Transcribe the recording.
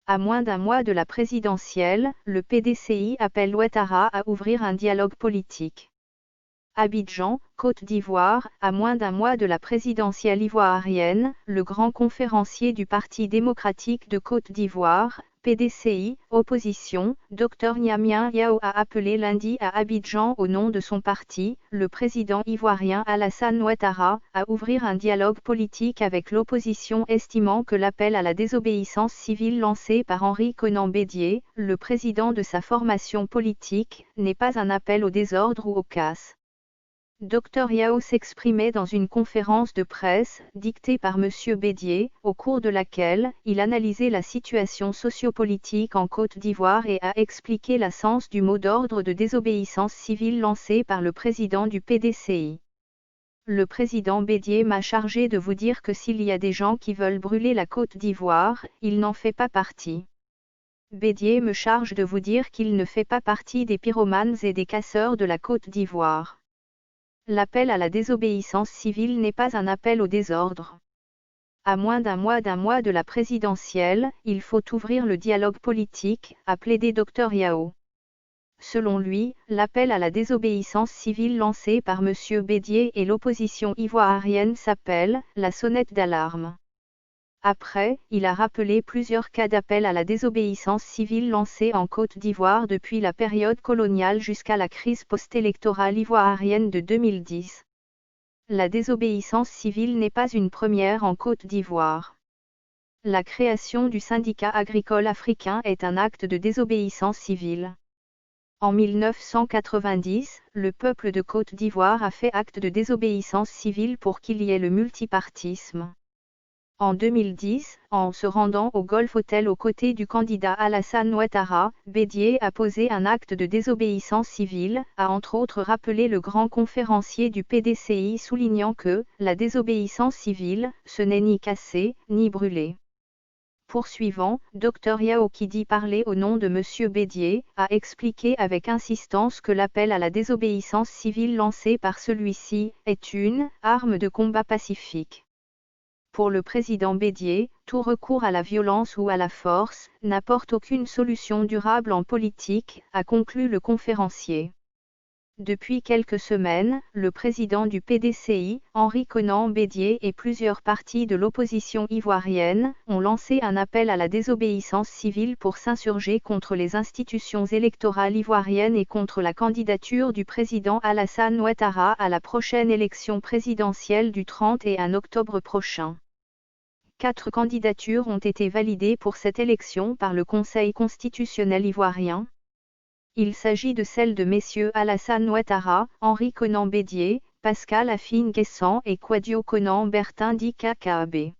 À moins d'un mois de la présidentielle, le PDCI appelle Ouattara à ouvrir un dialogue politique. Abidjan, Côte d'Ivoire, à moins d'un mois de la présidentielle ivoirienne, le grand conférencier du Parti démocratique de Côte d'Ivoire, PDCI, opposition, Dr Nyamien Yao a appelé lundi à Abidjan au nom de son parti, le président ivoirien Alassane Ouattara, à ouvrir un dialogue politique avec l'opposition estimant que l'appel à la désobéissance civile lancé par Henri Konan Bédié, le président de sa formation politique, n'est pas un appel au désordre ou au casse. Dr Yao s'exprimait dans une conférence de presse, dictée par M. Bédié, au cours de laquelle il analysait la situation sociopolitique en Côte d'Ivoire et a expliqué le sens du mot d'ordre de désobéissance civile lancé par le président du PDCI. Le président Bédié m'a chargé de vous dire que s'il y a des gens qui veulent brûler la Côte d'Ivoire, il n'en fait pas partie. Bédié me charge de vous dire qu'il ne fait pas partie des pyromanes et des casseurs de la Côte d'Ivoire. L'appel à la désobéissance civile n'est pas un appel au désordre. À moins d'un mois de la présidentielle, il faut ouvrir le dialogue politique, a plaidé Dr Yao. Selon lui, l'appel à la désobéissance civile lancé par M. Bédié et l'opposition ivoirienne s'appelle « la sonnette d'alarme ». Après, il a rappelé plusieurs cas d'appel à la désobéissance civile lancés en Côte d'Ivoire depuis la période coloniale jusqu'à la crise post-électorale ivoirienne de 2010. La désobéissance civile n'est pas une première en Côte d'Ivoire. La création du syndicat agricole africain est un acte de désobéissance civile. En 1990, le peuple de Côte d'Ivoire a fait acte de désobéissance civile pour qu'il y ait le multipartisme. En 2010, en se rendant au Golf Hotel aux côtés du candidat Alassane Ouattara, Bédié a posé un acte de désobéissance civile, a entre autres rappelé le grand conférencier du PDCI soulignant que « la désobéissance civile, ce n'est ni casser, ni brûler ». Poursuivant, Dr Yao qui dit parler au nom de M. Bédié, a expliqué avec insistance que l'appel à la désobéissance civile lancé par celui-ci est une « arme de combat pacifique ». Pour le président Bédié, tout recours à la violence ou à la force n'apporte aucune solution durable en politique, a conclu le conférencier. Depuis quelques semaines, le président du PDCI, Henri Konan Bédié et plusieurs partis de l'opposition ivoirienne ont lancé un appel à la désobéissance civile pour s'insurger contre les institutions électorales ivoiriennes et contre la candidature du président Alassane Ouattara à la prochaine élection présidentielle du 31 octobre prochain. 4 candidatures ont été validées pour cette élection par le Conseil constitutionnel ivoirien. Il s'agit de celles de messieurs Alassane Ouattara, Henri Konan Bédié, Pascal Afine Guessant et Kouadio Konan Bertin dit KKB.